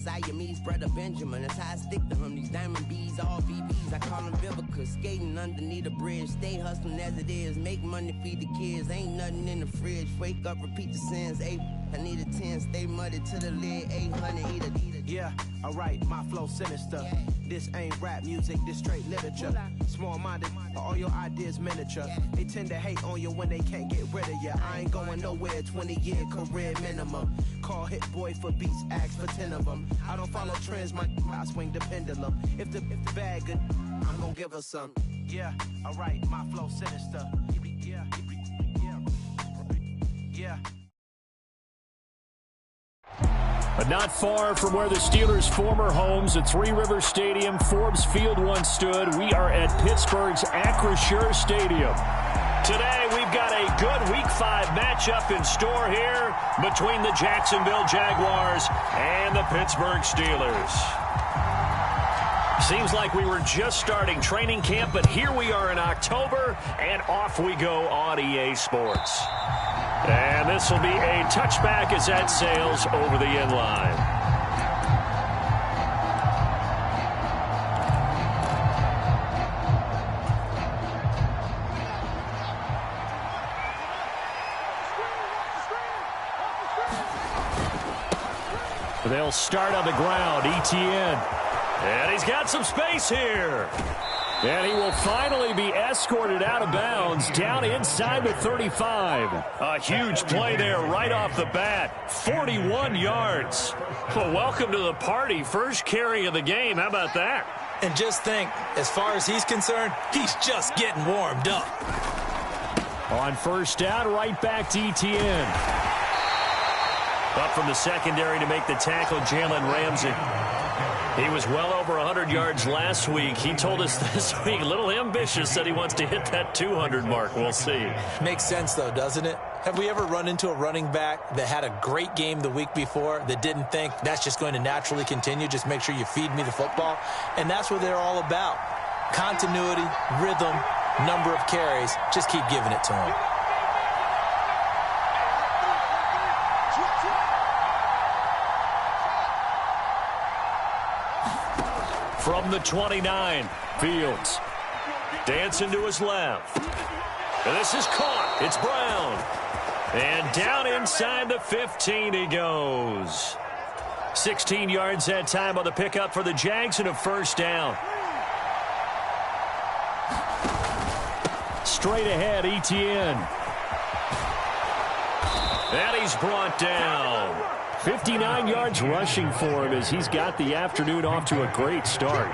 Siamese brother Benjamin, that's how I stick to him. These diamond bees, all BBs, I call them Vivica. Skating underneath the bridge, stay hustling as it is. Make money, feed the kids, ain't nothing in the fridge. Wake up, repeat the sins, I need a 10, stay muddy to the lid, 800, eat a. Yeah, alright, my flow sinister. Yeah. This ain't rap music, this straight literature. Small-minded, all your ideas miniature. Yeah. They tend to hate on you when they can't get rid of you. I ain't going nowhere, 20-year career minimum. Call Hit Boy for beats, ask for 10 of them. I don't follow trends, I swing the pendulum. If the bag good, I'm gonna give her some. Yeah, alright, my flow sinister. Yeah. But not far from where the Steelers' former homes at Three Rivers Stadium, Forbes Field once stood, we are at Pittsburgh's Acrisure Stadium. Today, we've got a good Week 5 matchup in store here between the Jacksonville Jaguars and the Pittsburgh Steelers. Seems like we were just starting training camp, but here we are in October, and off we go on EA Sports. And this will be a touchback as that sails over the end line. They'll start on the ground, Etienne. And he's got some space here. And he will finally be escorted out of bounds down inside the 35. A huge play there right off the bat. 41 yards. Well, welcome to the party. First carry of the game. How about that? And just think, as far as he's concerned, he's just getting warmed up. On first down, right back to Etienne. Up from the secondary to make the tackle, Jalen Ramsey. He was well over 100 yards last week. He told us this week, a little ambitious, said he wants to hit that 200 mark. We'll see. Makes sense, though, doesn't it? Have we ever run into a running back that had a great game the week before that didn't think that's just going to naturally continue? Just make sure you feed me the football. And that's what they're all about. Continuity, rhythm, number of carries. Just keep giving it to him. From the 29, Fields. Dancing to his left. And this is caught. It's Brown. And down inside the 15 he goes. 16 yards that time on the pickup for the Jags and a first down. Straight ahead, Etienne. And he's brought down. 59 yards rushing for him as he's got the afternoon off to a great start.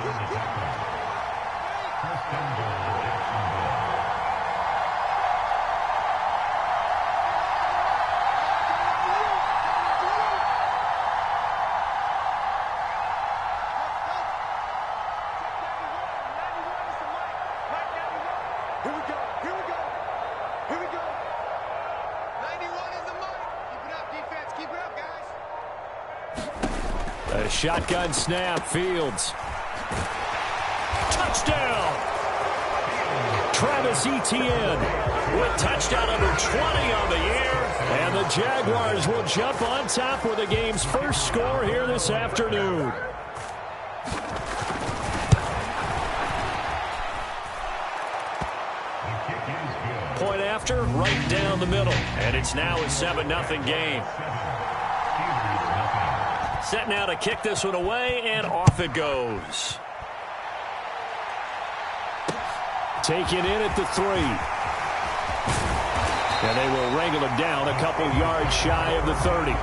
A shotgun snap, Fields. Touchdown! Travis Etienne with touchdown number 20 on the year. And the Jaguars will jump on top with the game's first score here this afternoon. Point after, right down the middle. And it's now a 7-0 game. Set now to kick this one away, and off it goes. Taken in at the 3. And they will wrangle him down a couple yards shy of the 30.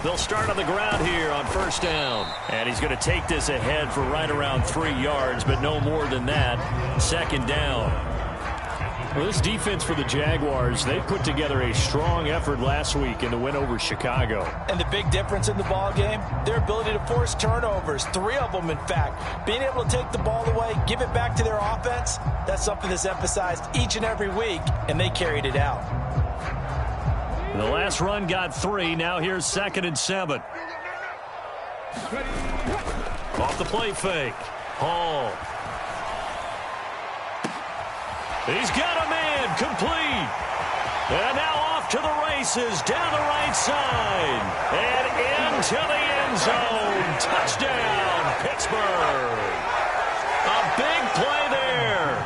They'll start on the ground here on first down. And he's going to take this ahead for right around 3 yards, but no more than that. Second down. Well, this defense for the Jaguars, they put together a strong effort last week in the win over Chicago. And the big difference in the ball game, their ability to force turnovers, 3 of them in fact. Being able to take the ball away, give it back to their offense, that's something that's emphasized each and every week, and they carried it out. The last run got 3. Now here's 2nd and 7. Off the play fake. Hall. He's got a man complete. And now off to the races down the right side. And into the end zone. Touchdown, Pittsburgh. A big play there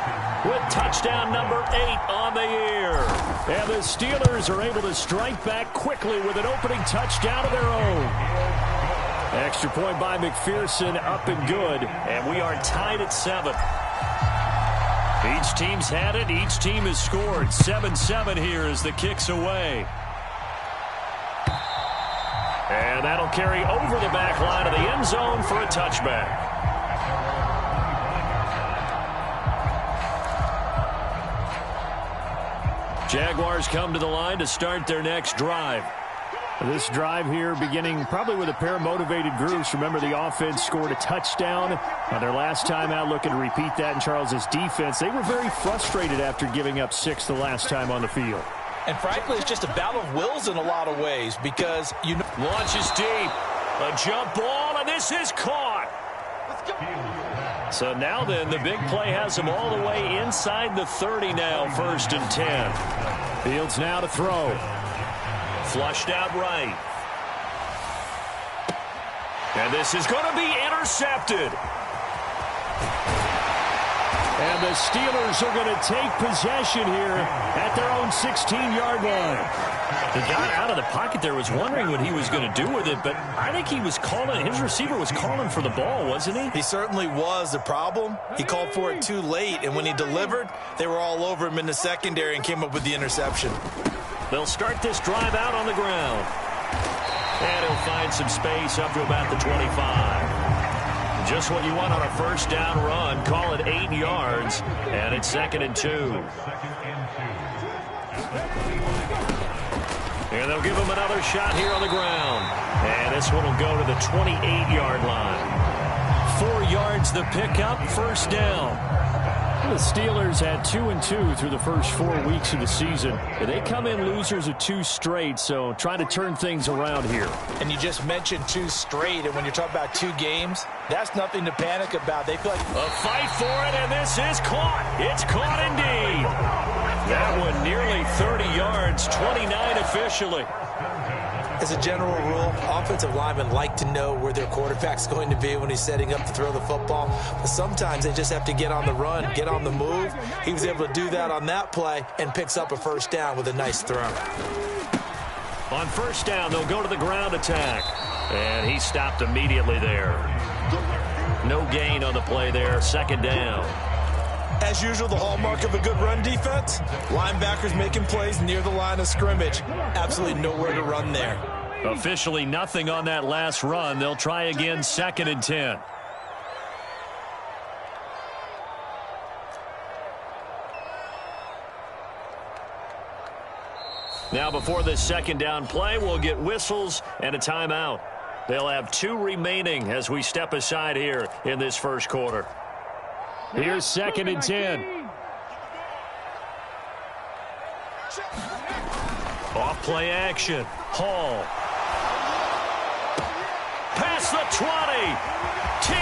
with touchdown number 8 on the year. And the Steelers are able to strike back quickly with an opening touchdown of their own. Extra point by McPherson, up and good. And we are tied at 7. Each team's had it. Each team has scored. 7-7 here as the kick's away. And that'll carry over the back line of the end zone for a touchback. Jaguars come to the line to start their next drive. This drive here beginning probably with a pair of motivated groups. Remember, the offense scored a touchdown on their last time out, looking to repeat that in Charles's defense. They were very frustrated after giving up 6 the last time on the field. And frankly, it's just a battle of wills in a lot of ways because you know. Launches deep. A jump ball, and this is caught. Let's go. So now then, the big play has them all the way inside the 30 now, 1st and 10. Fields now to throw. Flushed out right. And this is going to be intercepted. And the Steelers are going to take possession here at their own 16-yard line. He got out of the pocket there, was wondering what he was going to do with it, but I think he was calling, his receiver was calling for the ball, wasn't he? He certainly was. The problem, he called for it too late, and when he delivered, they were all over him in the secondary and came up with the interception. They'll start this drive out on the ground. And he'll find some space up to about the 25. Just what you want on a first down run. Call it 8 yards. And it's 2nd and 2. And they'll give him another shot here on the ground. And this one will go to the 28-yard line. 4 yards the pickup, first down. The Steelers had 2-2 through the first 4 weeks of the season. They come in losers of 2 straight, so try to turn things around here. And you just mentioned 2 straight, and when you're talking about 2 games, that's nothing to panic about. They feel like a fight for it, and this is caught. It's caught indeed. That one nearly 30 yards, 29 officially. As a general rule, offensive linemen like to know where their quarterback's going to be when he's setting up to throw the football. But sometimes they just have to get on the run, get on the move. He was able to do that on that play and picks up a first down with a nice throw. On first down, they'll go to the ground attack. And he stopped immediately there. No gain on the play there, 2nd down. As usual, the hallmark of a good run defense, linebackers making plays near the line of scrimmage. Absolutely nowhere to run there. Officially nothing on that last run. They'll try again, 2nd and 10. Now before this 2nd down play, we'll get whistles and a timeout. They'll have 2 remaining as we step aside here in this first quarter. Here's 2nd and 10. Off play action. Hall. Past the 20. 10.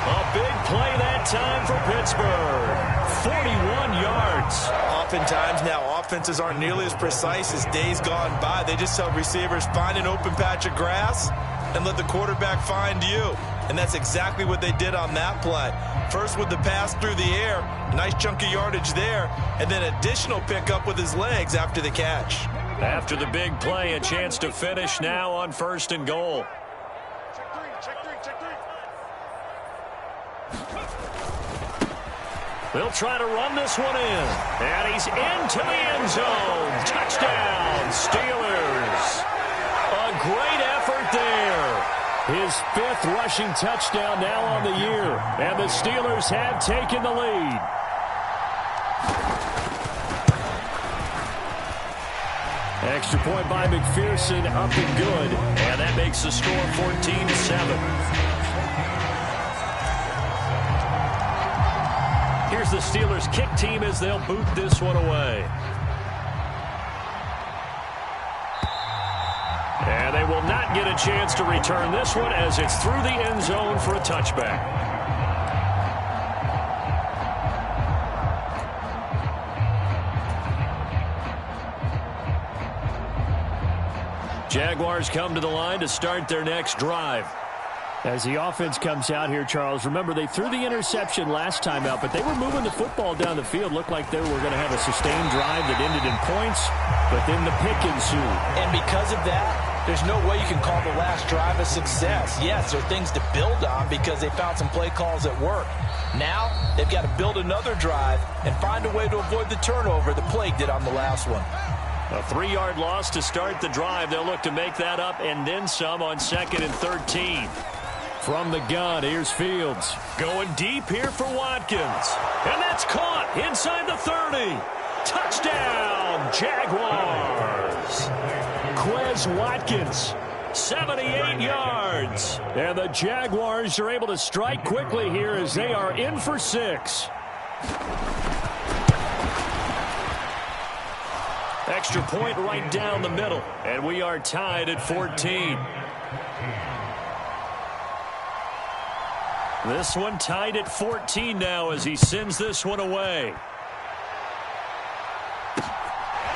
A big play that time for Pittsburgh. 41 yards. Oftentimes now offenses aren't nearly as precise as days gone by. They just tell receivers, find an open patch of grass and let the quarterback find you. And that's exactly what they did on that play. First with the pass through the air, nice chunk of yardage there, and then additional pickup with his legs after the catch. After the big play, a chance to finish now on 1st and goal. They'll try to run this one in. And he's into the end zone. Touchdown, Steelers. A great effort there. His 5th rushing touchdown now on the year. And the Steelers have taken the lead. Extra point by McPherson, up and good. And that makes the score 14-7. Here's the Steelers' kick team as they'll boot this one away. And they will not get a chance to return this one as it's through the end zone for a touchback. Jaguars come to the line to start their next drive. As the offense comes out here, Charles, remember they threw the interception last time out, but they were moving the football down the field. Looked like they were going to have a sustained drive that ended in points, but then the pick ensued. And because of that, there's no way you can call the last drive a success. Yes, there are things to build on because they found some play calls that work. Now, they've got to build another drive and find a way to avoid the turnover the Plague did on the last one. A 3-yard loss to start the drive. They'll look to make that up and then some on 2nd and 13. From the gun, here's Fields. Going deep here for Watkins. And that's caught inside the 30. Touchdown, Jaguars. Quez Watkins, 78 yards. And the Jaguars are able to strike quickly here as they are in for 6. Extra point right down the middle. And we are tied at 14. This one tied at 14 now as he sends this one away.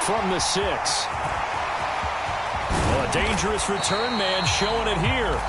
From the 6. Well, a dangerous return man showing it here.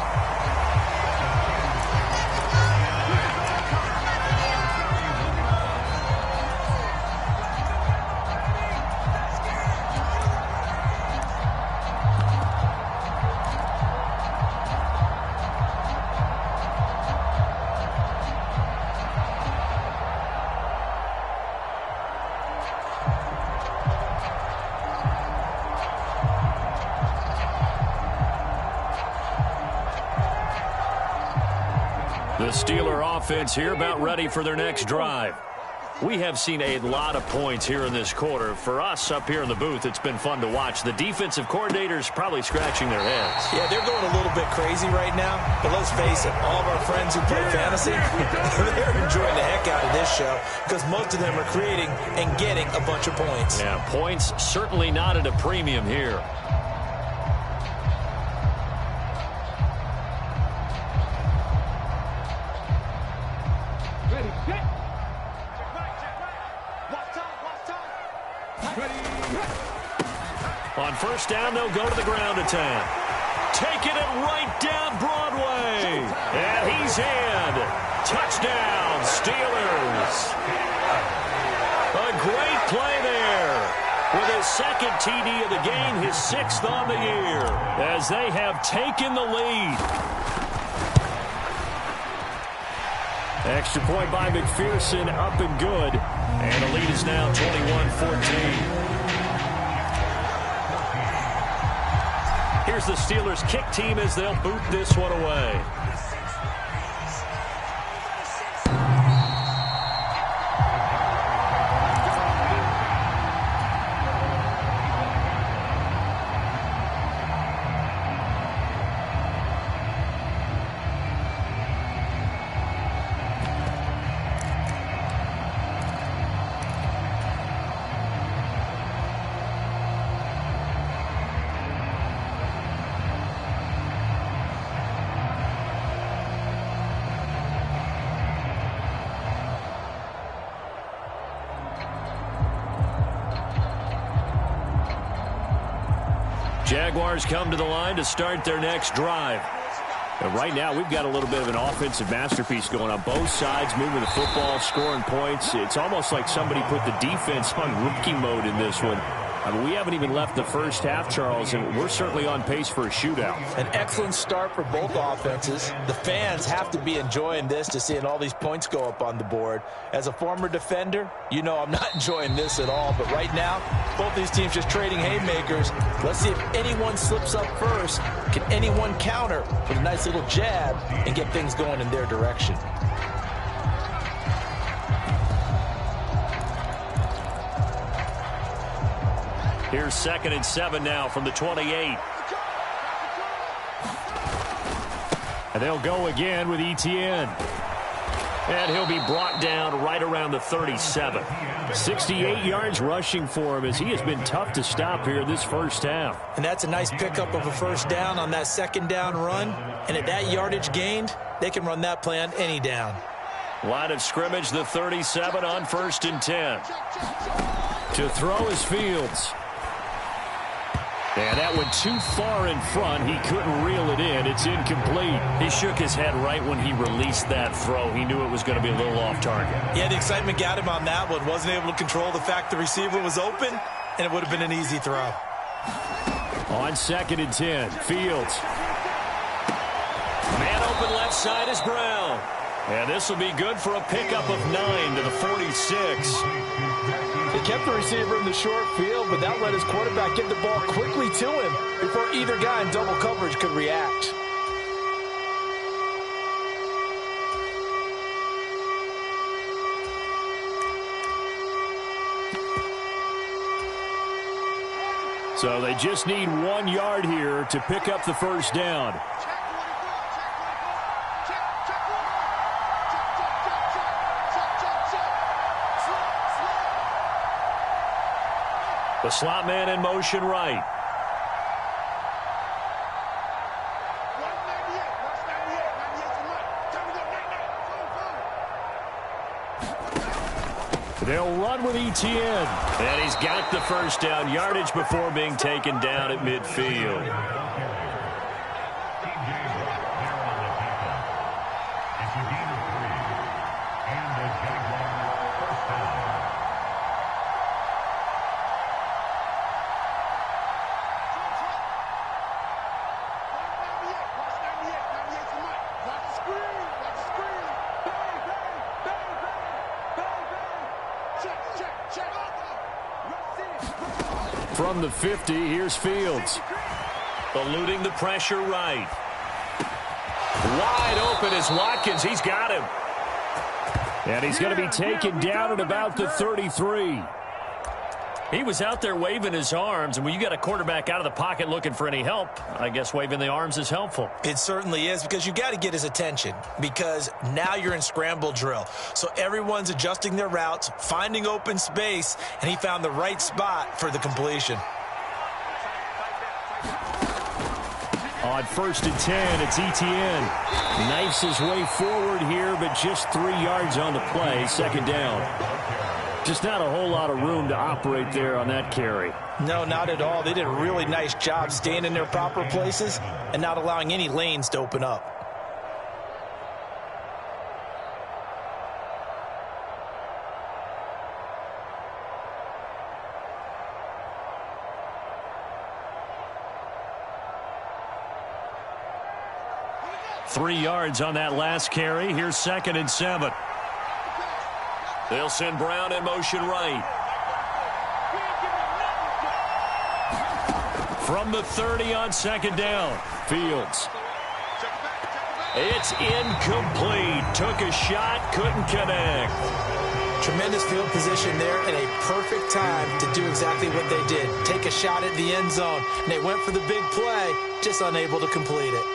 The Steeler offense here about ready for their next drive. We have seen a lot of points here in this quarter. For us up here in the booth, it's been fun to watch. The defensive coordinators probably scratching their heads. Yeah, they're going a little bit crazy right now. But let's face it, all of our friends who play fantasy, they're enjoying the heck out of this show because most of them are creating and getting a bunch of points. Yeah, points certainly not at a premium here. On first down, they'll go to the ground attack. Taking it right down Broadway. And he's in. Touchdown, Steelers. A great play there. With his second TD of the game, his 6th on the year. As they have taken the lead. Extra point by McPherson, up and good. And the lead is now 21-14. Here's the Steelers' kick team as they'll boot this one away. Jaguars come to the line to start their next drive. And right now, we've got a little bit of an offensive masterpiece going on both sides, moving the football, scoring points. It's almost like somebody put the defense on rookie mode in this one. I mean, we haven't even left the first half, Charles, and we're certainly on pace for a shootout. An excellent start for both offenses. The fans have to be enjoying this to seeing all these points go up on the board. As a former defender, you know I'm not enjoying this at all. But right now, both these teams just trading haymakers. Let's see if anyone slips up first. Can anyone counter with a nice little jab and get things going in their direction? Here's 2nd and 7 now from the 28. And they'll go again with Etienne. And he'll be brought down right around the 37. 68 yards rushing for him as he has been tough to stop here this first half. And that's a nice pickup of a first down on that second down run. And at that yardage gained, they can run that play on any down. Line of scrimmage, the 37 on 1st and 10. To throw is Fields. And that went too far in front. He couldn't reel it in. It's incomplete. He shook his head right when he released that throw. He knew it was going to be a little off target. Yeah, the excitement got him on that one. Wasn't able to control the fact the receiver was open, and it would have been an easy throw. On 2nd and 10, Fields. Man open left side is Brown. And this will be good for a pickup of 9 to the 46. He kept the receiver in the short field, but that let his quarterback get the ball quickly to him before either guy in double coverage could react. So they just need 1 yard here to pick up the first down. The slot man in motion right. They'll run with Etienne. And he's got the first down yardage before being taken down at midfield. From the 50, here's Fields. Eluding the pressure right. Wide open is Watkins. He's got him. And he's going to be taken down at about the 33. He was out there waving his arms, and when you got a quarterback out of the pocket looking for any help, I guess waving the arms is helpful. It certainly is, because you got to get his attention, because now you're in scramble drill. So everyone's adjusting their routes, finding open space, and he found the right spot for the completion. On 1st and 10, it's Etienne. Knifes his way forward here, but just 3 yards on the play. 2nd down. Just not a whole lot of room to operate there on that carry. No, not at all. They did a really nice job staying in their proper places and not allowing any lanes to open up. Three yards on that last carry. Here's 2nd and 7. They'll send Brown in motion right. From the 30 on 2nd down. Fields. It's incomplete. Took a shot, couldn't connect. Tremendous field position there and a perfect time to do exactly what they did. Take a shot at the end zone. And they went for the big play, just unable to complete it.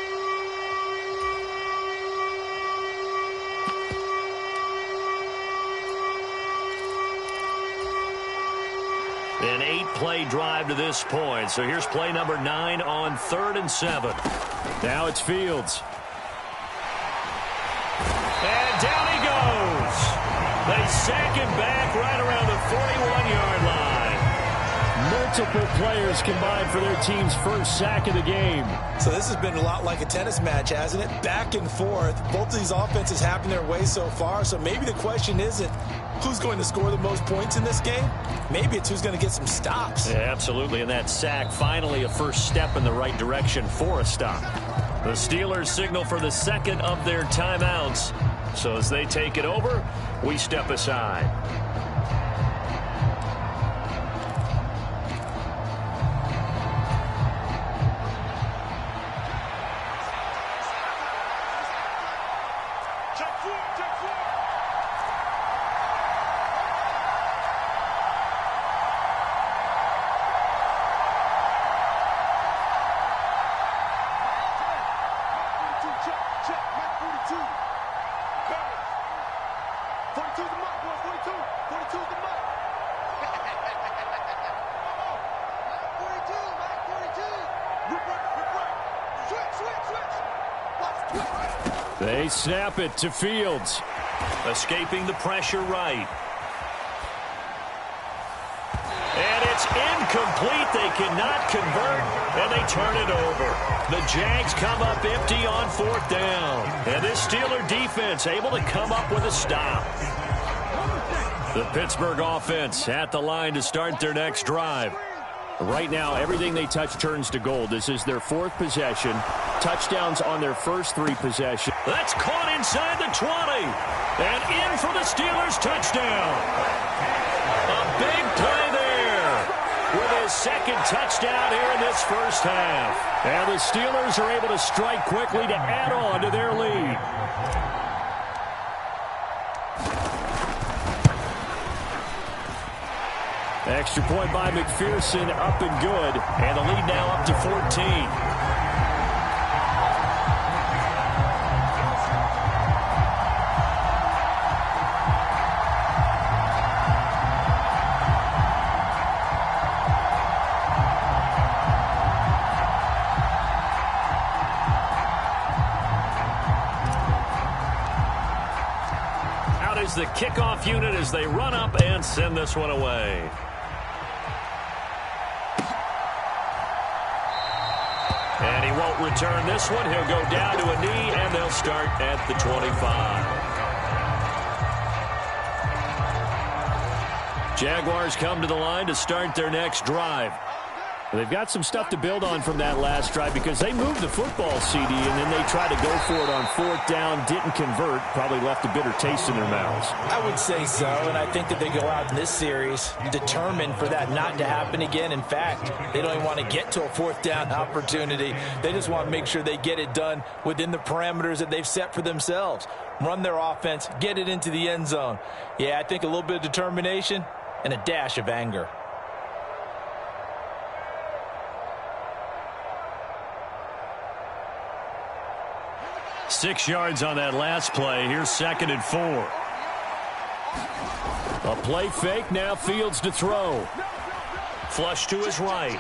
An 8-play drive to this point. So here's play number 9 on 3rd and 7. Now it's Fields. And down he goes. They sack him back right around the 41-yard line. Multiple players combined for their team's first sack of the game. So this has been a lot like a tennis match, hasn't it? Back and forth. Both of these offenses happen their way so far. So maybe the question isn't who's going to score the most points in this game. Maybe it's who's going to get some stops. Yeah, absolutely. And that sack, finally a first step in the right direction for a stop. The Steelers signal for the second of their timeouts. So as they take it over, we step aside. They snap it to Fields. Escaping the pressure right. And it's incomplete. They cannot convert, and they turn it over. The Jags come up empty on 4th down. And this Steeler defense able to come up with a stop. The Pittsburgh offense at the line to start their next drive. Right now, everything they touch turns to gold. This is their 4th possession. Touchdowns on their first 3 possessions. That's caught inside the 20. And in for the Steelers touchdown. A big play there with his 2nd touchdown here in this first half. And the Steelers are able to strike quickly to add on to their lead. Extra point by McPherson, up and good. And the lead now up to 14. Out is the kickoff unit as they run up and send this one away. And he won't return this one. He'll go down to a knee, and they'll start at the 25. Jaguars come to the line to start their next drive. They've got some stuff to build on from that last drive because they moved the football, CD, and then they tried to go for it on 4th down, didn't convert, probably left a bitter taste in their mouths. I would say so, and I think that they go out in this series determined for that not to happen again. In fact, they don't even want to get to a 4th down opportunity. They just want to make sure they get it done within the parameters that they've set for themselves. Run their offense, get it into the end zone. Yeah, I think a little bit of determination and a dash of anger. Six yards on that last play. Here's 2nd and 4. A play fake. Now Fields to throw. Flush to his right.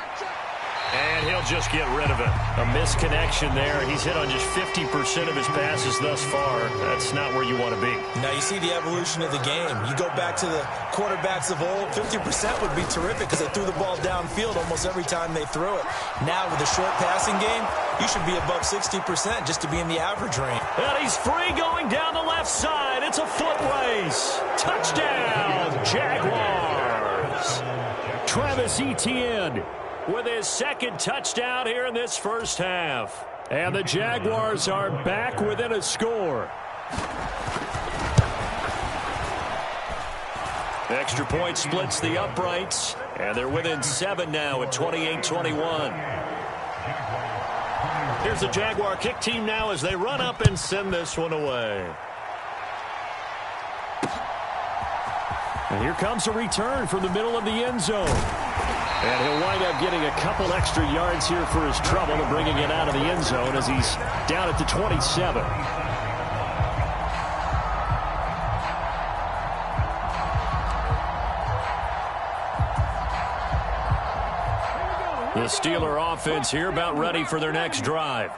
And he'll just get rid of it. A misconnection there. He's hit on just 50% of his passes thus far. That's not where you want to be. Now you see the evolution of the game. You go back to the quarterbacks of old, 50% would be terrific because they threw the ball downfield almost every time they threw it. Now with the short passing game, you should be above 60% just to be in the average range. And he's free going down the left side. It's a foot race. Touchdown, Jaguars. Travis Etienne with his 2nd touchdown here in this first half. And the Jaguars are back within a score. Extra point splits the uprights, and they're within 7 now at 28-21. Here's the Jaguar kick team now as they run up and send this one away. And here comes a return from the middle of the end zone. And he'll wind up getting a couple extra yards here for his trouble and bringing it out of the end zone as he's down at the 27. The Steeler offense here about ready for their next drive.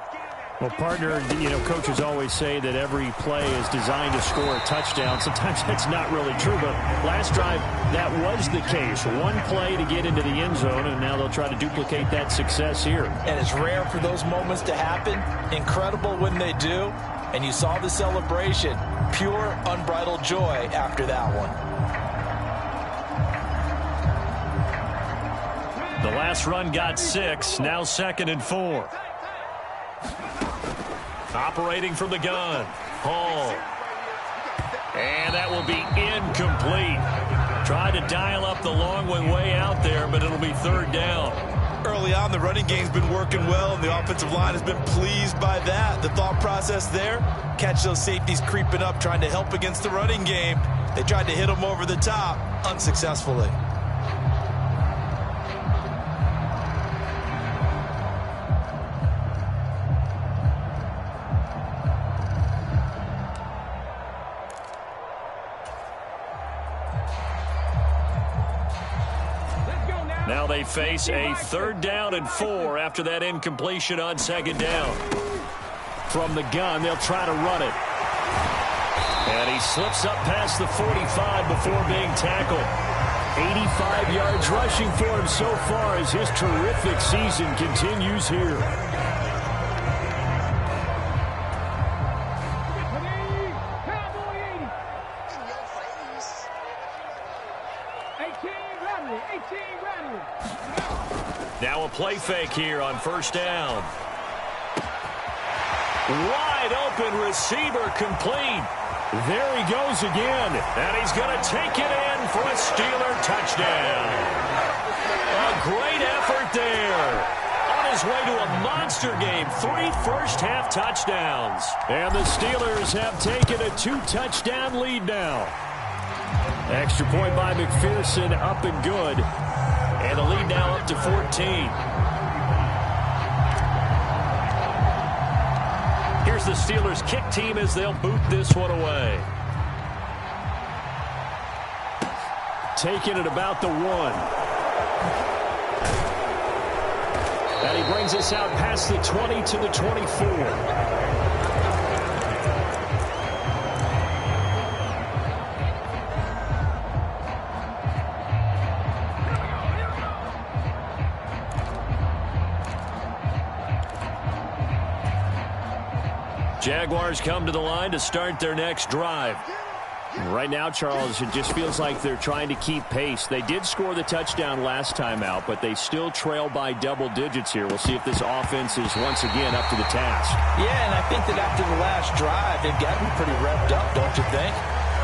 Well, partner, coaches always say that every play is designed to score a touchdown. Sometimes that's not really true, but last drive, that was the case. One play to get into the end zone, and now they'll try to duplicate that success here. And it's rare for those moments to happen. Incredible when they do. And you saw the celebration. Pure, unbridled joy after that one. The last run got 6, now 2nd and 4. Operating from the gun, Hall. And that will be incomplete. Tried to dial up the long one way out there, but it'll be 3rd down. Early on, the running game's been working well, and the offensive line has been pleased by that. The thought process there, catch those safeties creeping up, trying to help against the running game. They tried to hit them over the top, unsuccessfully. Now they face a 3rd down and 4 after that incompletion on 2nd down. From the gun, they'll try to run it. And he slips up past the 45 before being tackled. 85 yards rushing for him so far as his terrific season continues here. Now a play fake here on first down. Wide open receiver complete. There he goes again, and he's going to take it in for a Steeler touchdown. A great effort there. On his way to a monster game, 3 first-half touchdowns. And the Steelers have taken a 2-touchdown lead now. Extra point by McPherson, up and good. And the lead now up to 14. Here's the Steelers kick team as they'll boot this one away. Taking it about the 1. And he brings us out past the 20 to the 24. Jaguars come to the line to start their next drive. Right now, Charles, it just feels like they're trying to keep pace. They did score the touchdown last time out, but they still trail by double digits here. We'll see if this offense is once again up to the task. Yeah, and I think that after the last drive, they've gotten pretty revved up, don't you think?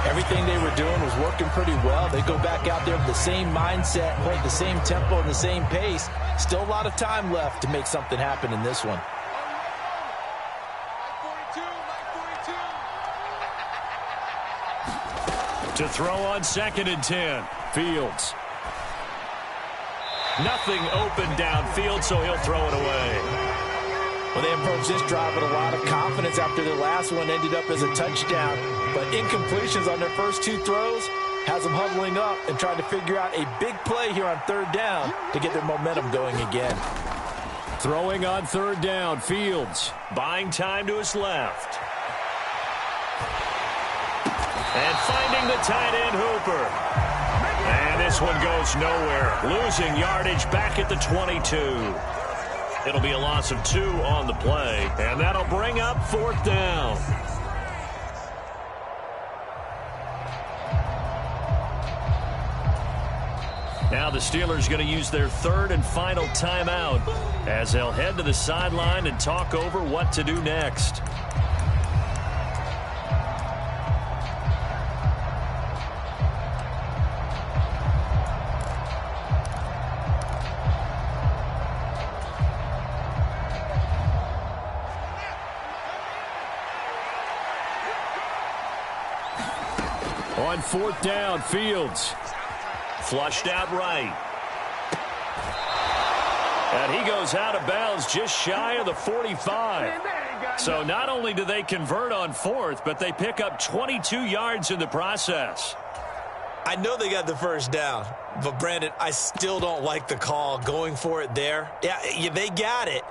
Everything they were doing was working pretty well. They go back out there with the same mindset, play the same tempo and the same pace. Still a lot of time left to make something happen in this one. To throw on 2nd and 10. Fields. Nothing open downfield, so he'll throw it away. Well, they approached this drive with a lot of confidence after the last one ended up as a touchdown. But incompletions on their first 2 throws has them huddling up and trying to figure out a big play here on 3rd down to get their momentum going again. Throwing on 3rd down. Fields buying time to his left. And finding the tight end, Hooper. And this one goes nowhere. Losing yardage back at the 22. It'll be a loss of 2 on the play. And that'll bring up 4th down. Now the Steelers going to use their 3rd and final timeout as they'll head to the sideline and talk over what to do next. On 4th down, Fields. Flushed out right. And he goes out of bounds just shy of the 45. So not only do they convert on 4th, but they pick up 22 yards in the process. I know they got the first down, but Brandon, I still don't like the call going for it there. Yeah, they got it.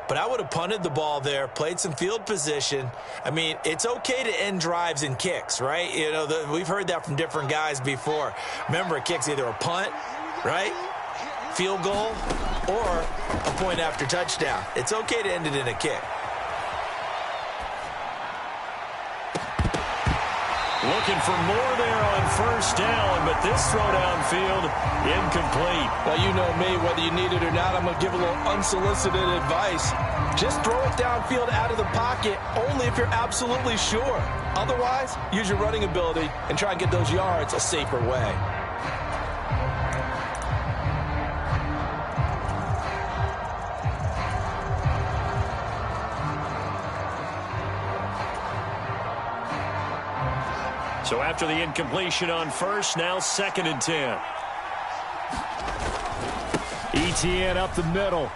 But I would have punted the ball there, played some field position. I mean, it's okay to end drives and kicks, right? You know, we've heard that from different guys before. Remember, a kick's either a punt, right, field goal, or a point after touchdown. It's okay to end it in a kick. Looking for more there on 1st down, but this throw downfield incomplete. Well, you know me, whether you need it or not, I'm going to give a little unsolicited advice. Just throw it downfield out of the pocket only if you're absolutely sure. Otherwise, use your running ability and try and get those yards a safer way. So after the incompletion on 1st, now 2nd and 10. ETN up the middle.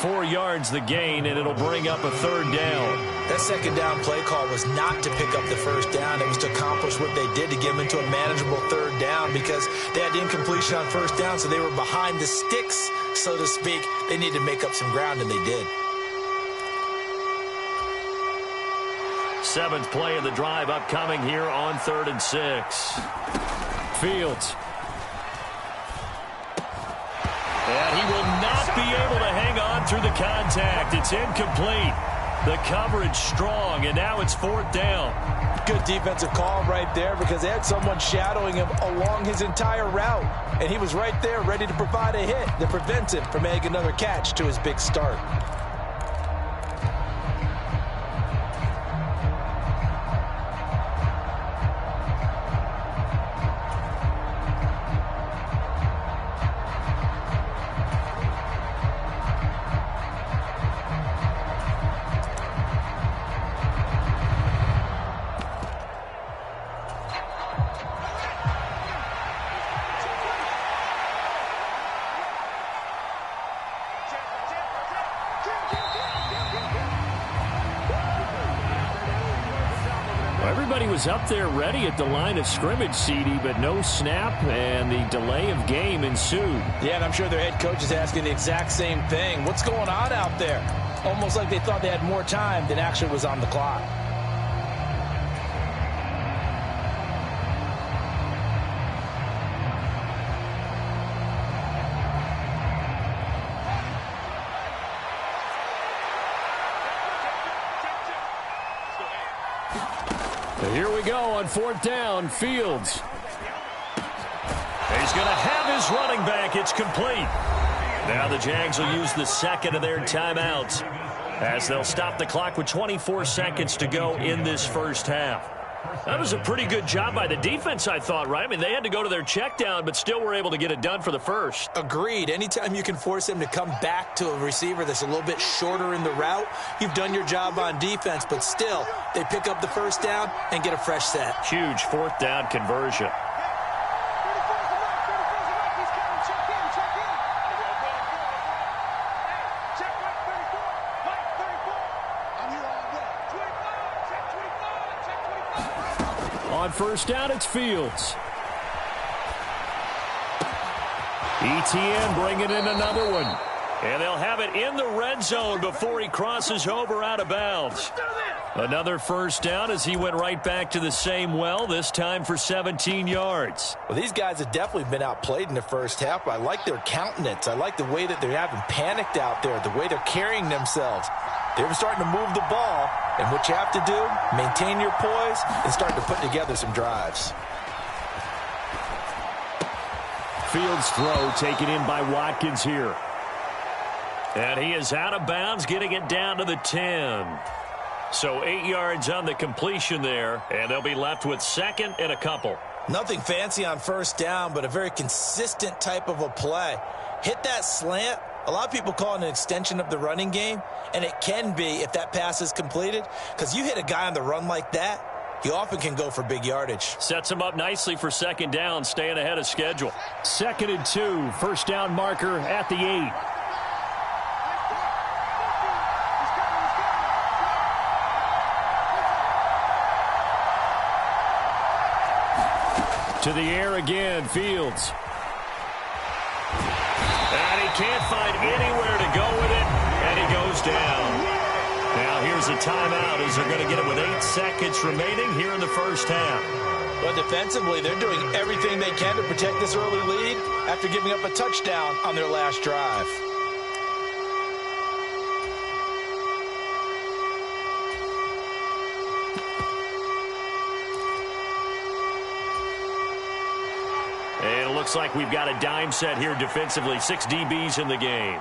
4 yards the gain, and it'll bring up a 3rd down. That 2nd down play call was not to pick up the 1st down. It was to accomplish what they did to get them into a manageable 3rd down because they had the incompletion on 1st down, so they were behind the sticks, so to speak. They needed to make up some ground, and they did. seventh play of the drive upcoming here on 3rd and 6. Fields. And he will not be able to hang on through the contact. It's incomplete. The coverage strong, and now it's 4th down. Good defensive call right there because they had someone shadowing him along his entire route. And he was right there ready to provide a hit that prevents him from making another catch to his big start. Everybody was up there ready at the line of scrimmage, CD, but no snap, and the delay of game ensued. Yeah, and I'm sure their head coach is asking the exact same thing. What's going on out there? Almost like they thought they had more time than actually was on the clock. Here we go on 4th down. Fields. He's going to have his running back. It's complete. Now the Jags will use the second of their timeouts as they'll stop the clock with 24 seconds to go in this first half. That was a pretty good job by the defense, I thought, right? I mean, they had to go to their check down, but still were able to get it done for the first. Agreed. Anytime you can force him to come back to a receiver that's a little bit shorter in the route, you've done your job on defense, but still, they pick up the first down and get a fresh set. Huge 4th down conversion. On 1st down, it's Fields. ETN bringing in another one. And they'll have it in the red zone before he crosses over out of bounds. Another first down as he went right back to the same well, this time for 17 yards. Well, these guys have definitely been outplayed in the first half, but I like their countenance. I like the way that they're having panicked out there, the way they're carrying themselves. They're starting to move the ball, and what you have to do, maintain your poise and start to put together some drives. Fields throw taken in by Watkins here. And he is out of bounds, getting it down to the 10. So 8 yards on the completion there, and they'll be left with 2nd and a couple. Nothing fancy on 1st down, but a very consistent type of a play. Hit that slant. A lot of people call it an extension of the running game, and it can be if that pass is completed, because you hit a guy on the run like that, he often can go for big yardage. Sets him up nicely for 2nd down, staying ahead of schedule. 2nd and 2, 1st down marker at the 8. To the air again, Fields. And he can't find anywhere to go with it, and he goes down. Now here's a timeout as they're going to get it with 8 seconds remaining here in the first half. But defensively, they're doing everything they can to protect this early lead after giving up a touchdown on their last drive. And it looks like we've got a dime set here defensively. 6 DBs in the game.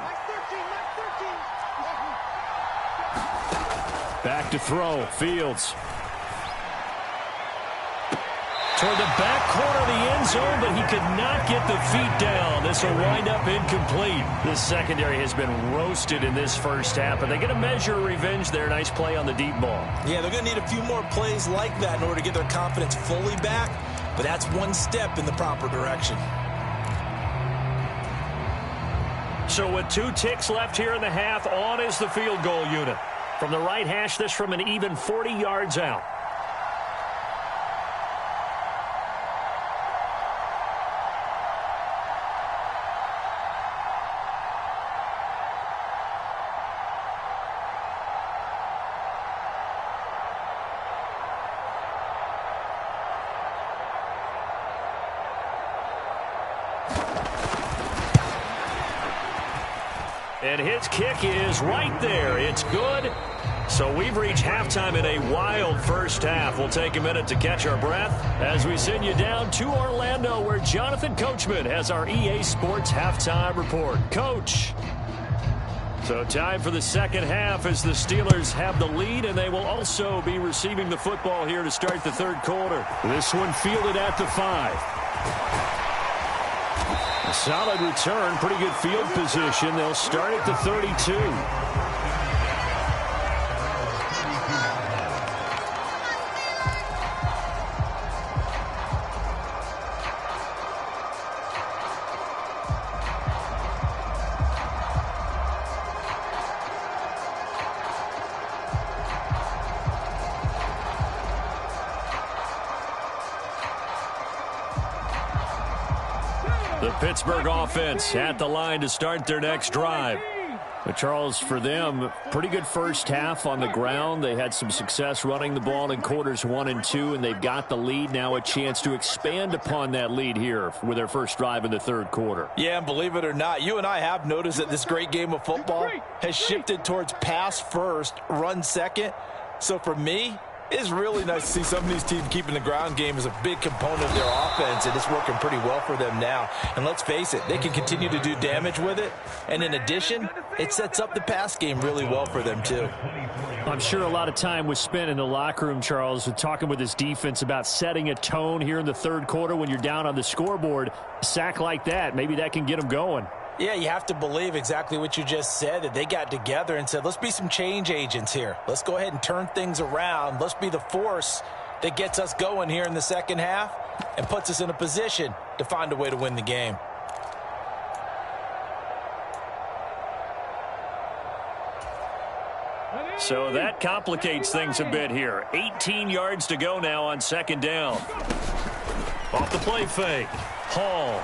Back to throw. Fields. Toward the back corner of the end zone, but he could not get the feet down. This will wind up incomplete. This secondary has been roasted in this first half, but they get a measure of revenge there. Nice play on the deep ball. Yeah, they're going to need a few more plays like that in order to get their confidence fully back, but that's one step in the proper direction. So with 2 ticks left here in the half, on is the field goal unit. From the right hash, this from an even 40 yards out. And his kick is right there. It's good. So we've reached halftime in a wild first half. We'll take a minute to catch our breath as we send you down to Orlando, where Jonathan Coachman has our EA Sports halftime report. Coach. So time for the second half as the Steelers have the lead, and they will also be receiving the football here to start the third quarter. This one fielded at the 5. A solid return, pretty good field position. They'll start at the 32. The Pittsburgh offense at the line to start their next drive. But Charles, for them, pretty good first half on the ground. They had some success running the ball in quarters 1 and 2, and they've got the lead. Now a chance to expand upon that lead here with their first drive in the third quarter. Yeah, and believe it or not, you and I have noticed that this great game of football has shifted towards pass first, run second. So for me, it's really nice to see some of these teams keeping the ground game as a big component of their offense, and it's working pretty well for them now. And let's face it, they can continue to do damage with it. And in addition, it sets up the pass game really well for them too. I'm sure a lot of time was spent in the locker room, Charles, talking with his defense about setting a tone here in the third quarter when you're down on the scoreboard. A sack like that, maybe that can get them going. Yeah, you have to believe exactly what you just said, that they got together and said, let's be some change agents here. Let's go ahead and turn things around. Let's be the force that gets us going here in the second half and puts us in a position to find a way to win the game. So that complicates things a bit here. 18 yards to go now on second down. Off the play fake. Hall.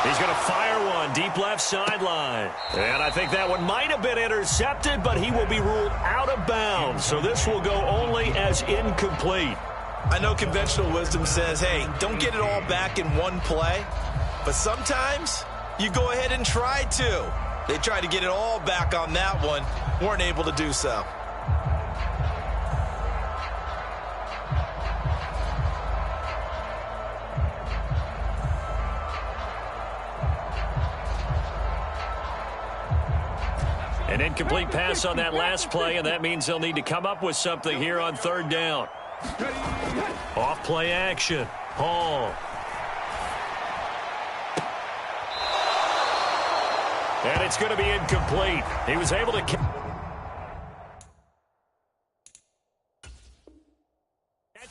He's going to fire one deep left sideline. And I think that one might have been intercepted, but he will be ruled out of bounds. So this will go only as incomplete. I know conventional wisdom says, hey, don't get it all back in one play. But sometimes you go ahead and try to. They tried to get it all back on that one. Weren't able to do so. An incomplete pass on that last play, and that means they'll need to come up with something here on third down. Off play action. Hall. And it's going to be incomplete. He was able to catch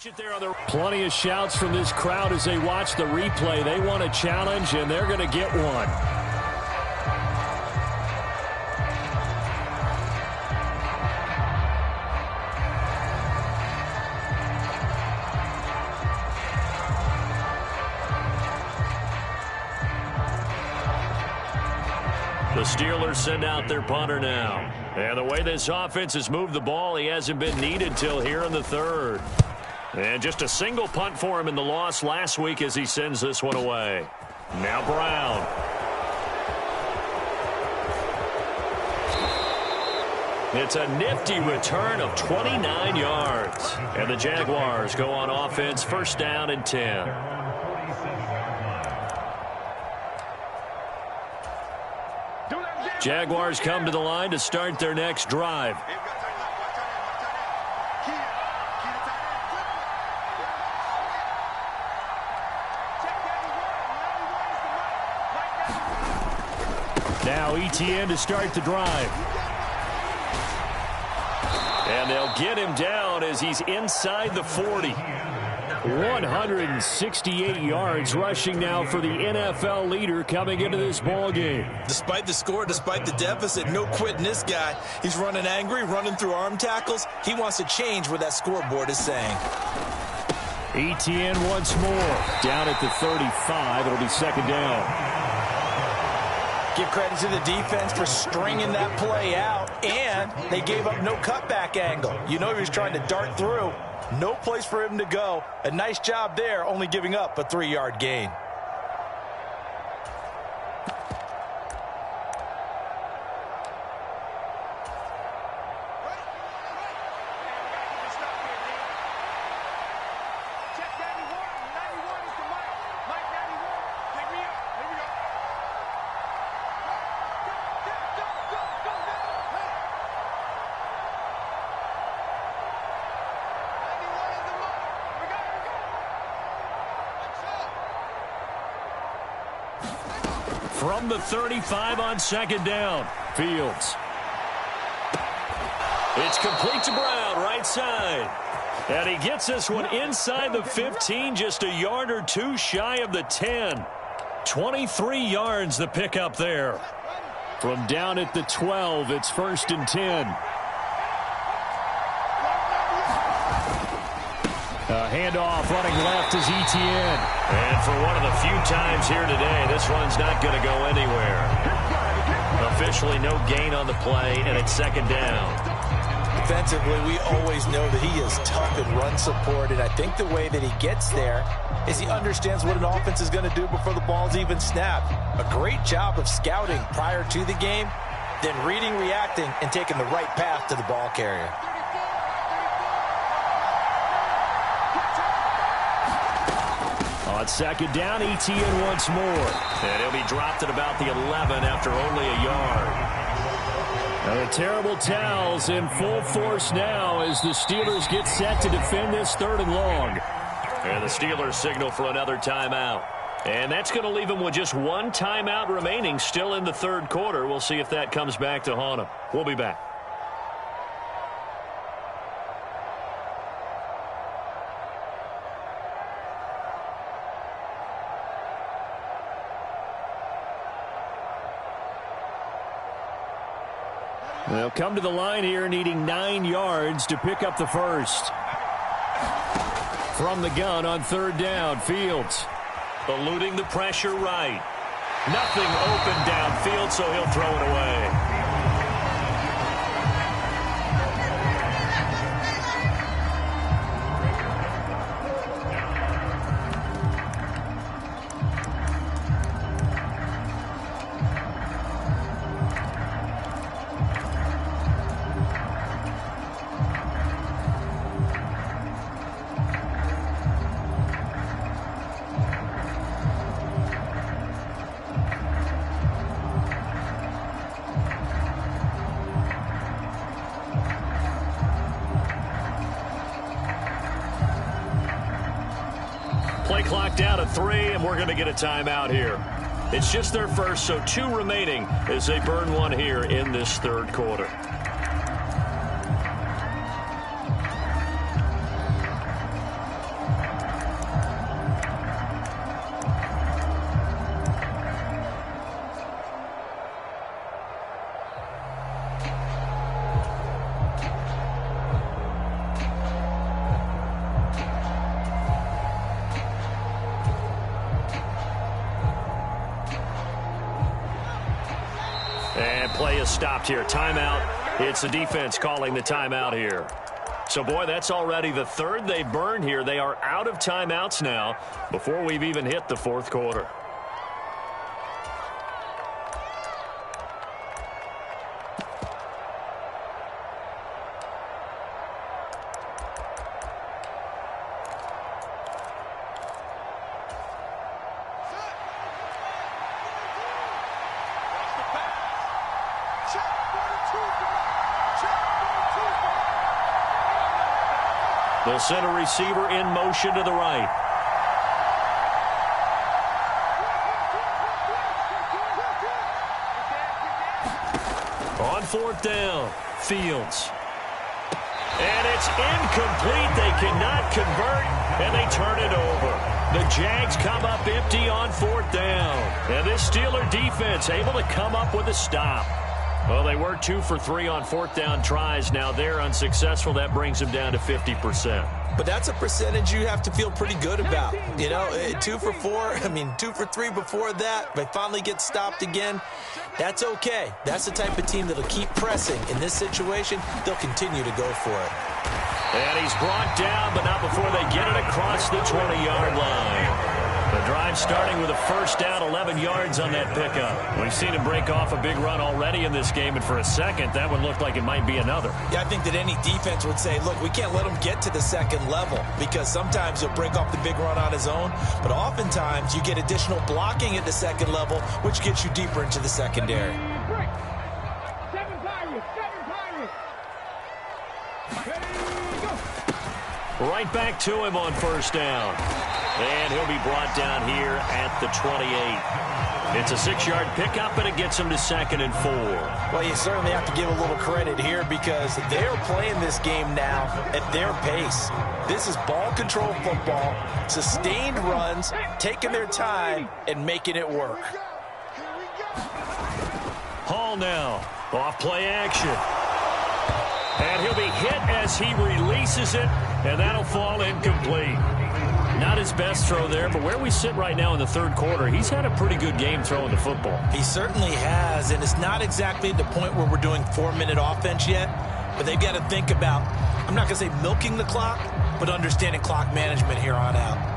it there on the... Plenty of shouts from this crowd as they watch the replay. They want a challenge, and they're going to get one. The Steelers send out their punter now. And the way this offense has moved the ball, he hasn't been needed till here in the third. And just a single punt for him in the loss last week as he sends this one away. Now Brown. It's a nifty return of 29 yards. And the Jaguars go on offense, first down and 10. Jaguars come to the line to start their next drive. Now ETN to start the drive. And they'll get him down as he's inside the 40. 168 yards rushing now for the NFL leader coming into this ball game. Despite the score, despite the deficit, no quitting this guy. He's running angry, running through arm tackles. He wants to change what that scoreboard is saying. ETN once more. Down at the 35. It'll be second down. Give credit to the defense for stringing that play out, and they gave up no cutback angle. You know he was trying to dart through. No place for him to go. A nice job there, only giving up a 3-yard gain. From the 35 on second down, Fields. It's complete to Brown, right side. And he gets this one inside the 15, just a yard or two shy of the 10. 23 yards the pickup there. From down at the 12, it's 1st and 10. A handoff running left is Etienne. And for one of the few times here today, this one's not going to go anywhere. Officially no gain on the play, and it's second down. Defensively, we always know that he is tough in run support, and I think the way that he gets there is he understands what an offense is going to do before the ball's even snapped. A great job of scouting prior to the game, then reading, reacting, and taking the right path to the ball carrier. On second down, Etienne once more. And he'll be dropped at about the 11 after only a yard. Now the terrible towels in full force now as the Steelers get set to defend this 3rd and long. And the Steelers signal for another timeout. And that's going to leave them with just one timeout remaining still in the 3rd quarter. We'll see if that comes back to haunt them. We'll be back. They'll come to the line here needing 9 yards to pick up the first. From the gun on 3rd down, Fields. Eluding the pressure right. Nothing open downfield, so he'll throw it away. Play clock down to 3, and we're going to get a timeout here. It's just their first, so 2 remaining as they burn one here in this 3rd quarter. And play is stopped here. Timeout. It's the defense calling the timeout here. So, boy, that's already the 3rd they burned here. They are out of timeouts now before we've even hit the 4th quarter. They'll send a receiver in motion to the right. On 4th down, Fields. And it's incomplete. They cannot convert, and they turn it over. The Jags come up empty on 4th down. And this Steeler defense able to come up with a stop. Well, they were 2 for 3 on 4th down tries. Now they're unsuccessful. That brings them down to 50%. But that's a percentage you have to feel pretty good about. You know, 2 for 4, 2 for 3 before that. They finally get stopped again. That's okay. That's the type of team that'll keep pressing. In this situation, they'll continue to go for it. And he's brought down, but not before they get it across the 20-yard line. The drive starting with a first down, 11 yards on that pickup. We've seen him break off a big run already in this game, and for a second, that one looked like it might be another. Yeah, I think that any defense would say, look, we can't let him get to the 2nd level because sometimes he'll break off the big run on his own, but oftentimes you get additional blocking at the 2nd level, which gets you deeper into the secondary. Right back to him on first down. And he'll be brought down here at the 28. It's a 6-yard pickup, and it gets them to 2nd and 4. Well, you certainly have to give a little credit here because they're playing this game now at their pace. This is ball control football, sustained runs, taking their time, and making it work. Hall now, off play action. And he'll be hit as he releases it, and that'll fall incomplete. Not his best throw there, but where we sit right now in the 3rd quarter, he's had a pretty good game throwing the football. He certainly has, and it's not exactly the point where we're doing 4-minute offense yet, but they've got to think about, I'm not going to say milking the clock, but understanding clock management here on out.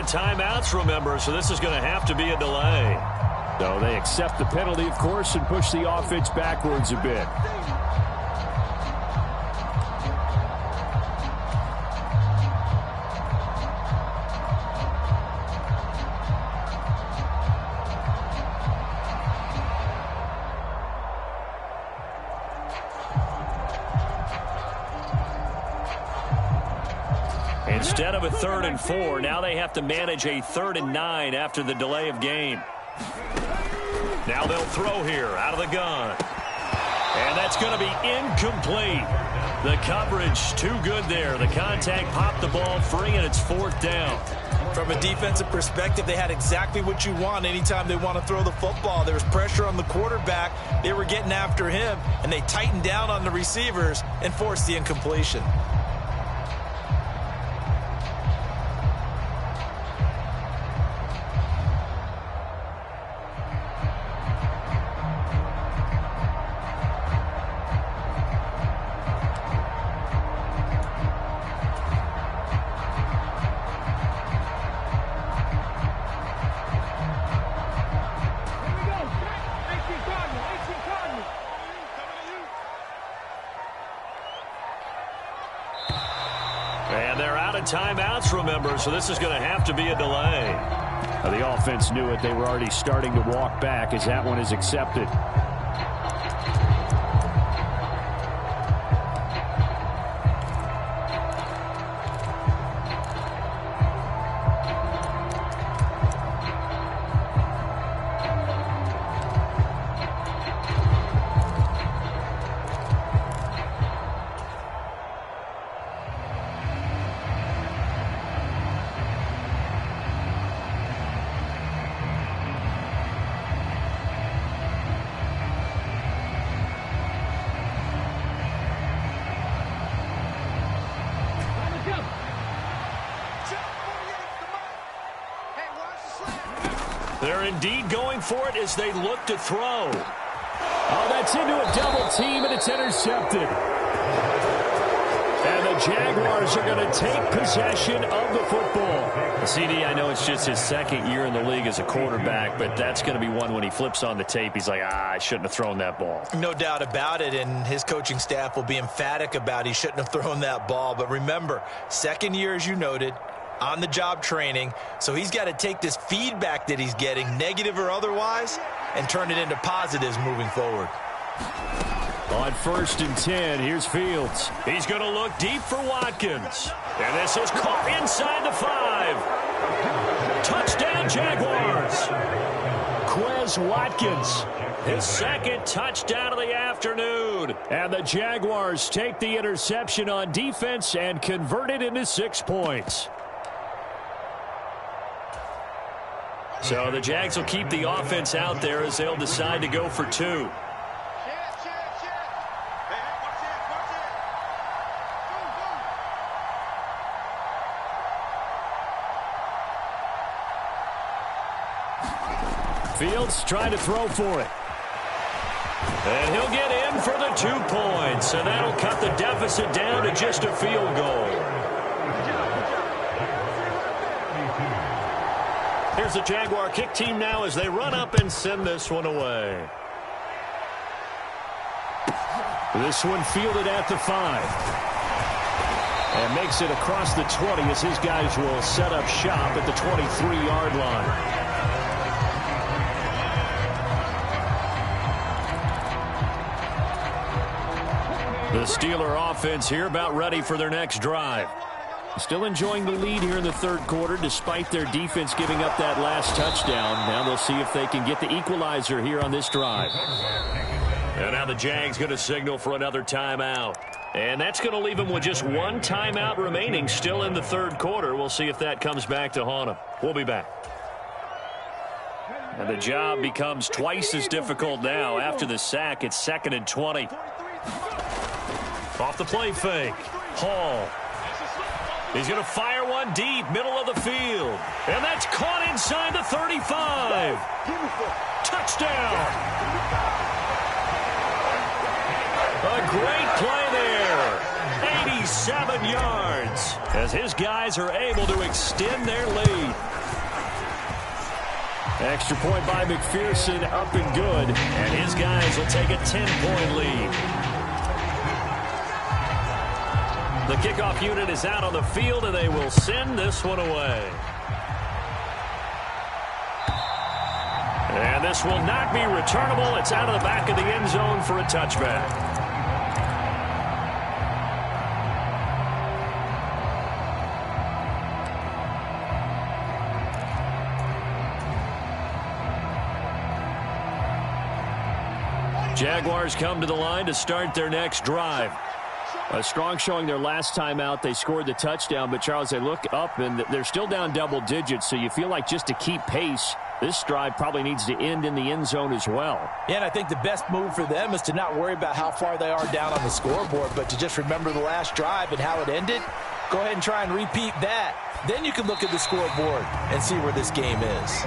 Timeouts, remember, so this is going to have to be a delay. So they accept the penalty, of course, and push the offense backwards a bit. Instead of a 3rd and 4, now they have to manage a 3rd and 9 after the delay of game. Now they'll throw here out of the gun. And that's going to be incomplete. The coverage too good there. The contact popped the ball free, and it's 4th down. From a defensive perspective, they had exactly what you want anytime they want to throw the football. There was pressure on the quarterback. They were getting after him, and they tightened down on the receivers and forced the incompletion. And they're out of timeouts, remember, so this is going to have to be a delay. The offense knew it. They were already starting to walk back as that one is accepted. They're indeed going for it as they look to throw. Oh, that's into a double team, and it's intercepted. And the Jaguars are going to take possession of the football. CD, I know it's just his 2nd year in the league as a quarterback, but that's going to be one when he flips on the tape. He's like, I shouldn't have thrown that ball. No doubt about it, and his coaching staff will be emphatic about he shouldn't have thrown that ball. But remember, 2nd year, as you noted, on-the-job training, so he's got to take this feedback that he's getting, negative or otherwise, and turn it into positives moving forward. On 1st and 10, here's Fields. He's going to look deep for Watkins. And this is caught inside the 5. Touchdown, Jaguars. Quez Watkins. His 2nd touchdown of the afternoon. And the Jaguars take the interception on defense and convert it into 6 points. So the Jags will keep the offense out there as they'll decide to go for 2. Fields trying to throw for it. And he'll get in for the 2 points. And that'll cut the deficit down to just a field goal. Here's the Jaguar kick team now as they run up and send this one away. This one fielded at the 5. And makes it across the 20 as his guys will set up shop at the 23-yard line. The Steeler offense here about ready for their next drive. Still enjoying the lead here in the third quarter despite their defense giving up that last touchdown. Now they'll see if they can get the equalizer here on this drive. And now the Jags going to signal for another timeout. And that's going to leave them with just one timeout remaining still in the third quarter. We'll see if that comes back to haunt them. We'll be back. And the job becomes twice as difficult now. After the sack, it's 2nd and 20. Off the play fake. Hall. He's going to fire one deep, middle of the field. And that's caught inside the 35. Touchdown. A great play there. 87 yards as his guys are able to extend their lead. Extra point by McPherson, up and good. And his guys will take a 10-point lead. The kickoff unit is out on the field, and they will send this one away. And this will not be returnable. It's out of the back of the end zone for a touchback. Jaguars come to the line to start their next drive. A strong showing their last time out. They scored the touchdown, but, Charles, they look up, and they're still down double digits, so you feel like just to keep pace, this drive probably needs to end in the end zone as well. Yeah, and I think the best move for them is to not worry about how far they are down on the scoreboard, but to just remember the last drive and how it ended. Go ahead and try and repeat that. Then you can look at the scoreboard and see where this game is.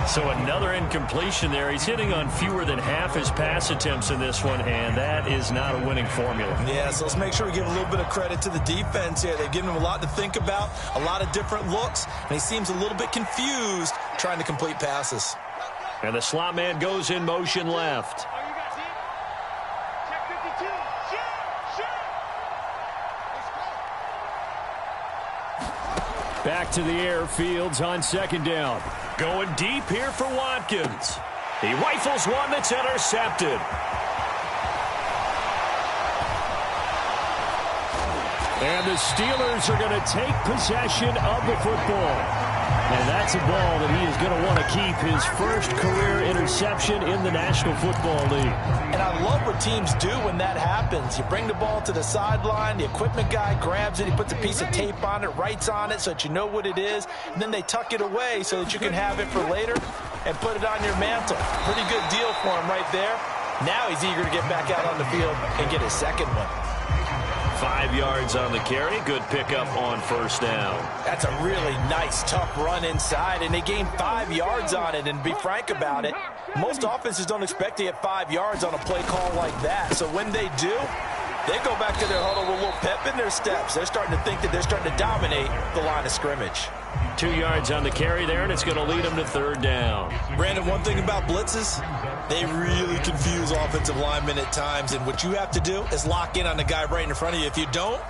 So another incompletion there. He's hitting on fewer than half his pass attempts in this one, and that is not a winning formula. Yeah, so let's make sure we give a little bit of credit to the defense here. They've given him a lot to think about, a lot of different looks, and he seems a little bit confused trying to complete passes. And the slot man goes in motion left. Back to the air. Fields on second down. Going deep here for Watkins. He rifles one that's intercepted. And the Steelers are going to take possession of the football. And that's a ball that he is going to want to keep, his first career interception in the National Football League. And I love what teams do when that happens. You bring the ball to the sideline, the equipment guy grabs it, he puts a piece of tape on it, writes on it so that you know what it is, and then they tuck it away so that you can have it for later and put it on your mantle. Pretty good deal for him right there. Now he's eager to get back out on the field and get his second one. 5 yards on the carry. Good pickup on first down. That's a really nice, tough run inside, and they gained 5 yards on it. And to be frank about it, most offenses don't expect to get 5 yards on a play call like that. So when they do, they go back to their huddle with a little pep in their steps. They're starting to think that they're starting to dominate the line of scrimmage. 2 yards on the carry there, and it's going to lead them to third down. Brandon, one thing about blitzes, they really confuse offensive linemen at times, and what you have to do is lock in on the guy right in front of you. If you don't,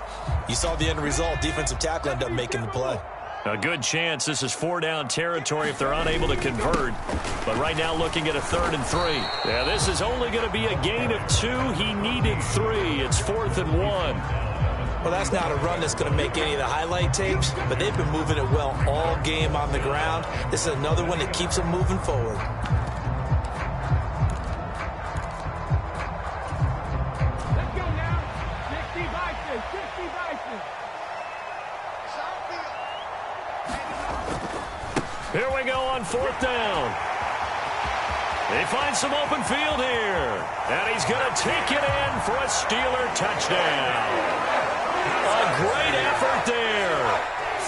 you saw the end result. Defensive tackle ended up making the play. A good chance this is 4-down territory if they're unable to convert. But right now looking at a 3rd and 3. Yeah, this is only going to be a gain of 2. He needed 3. It's 4th and 1. Well, that's not a run that's going to make any of the highlight tapes, but they've been moving it well all game on the ground. This is another one that keeps them moving forward. Let's go now. 60 Bison, 60 Bison. Here we go on 4th down. They find some open field here. And he's going to take it in for a Steeler touchdown. A great effort there.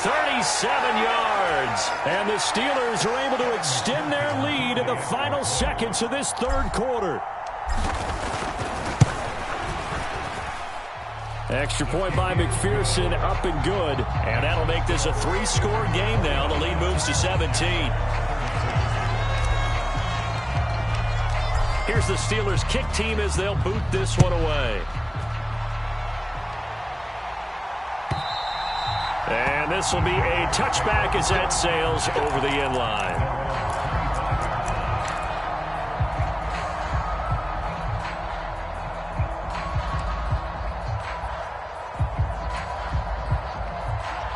37 yards. And the Steelers are able to extend their lead in the final seconds of this third quarter. Extra point by McPherson, up and good. And that'll make this a 3-score game now. The lead moves to 17. Here's the Steelers' kick team as they'll boot this one away. And this will be a touchback as that sails over the end line.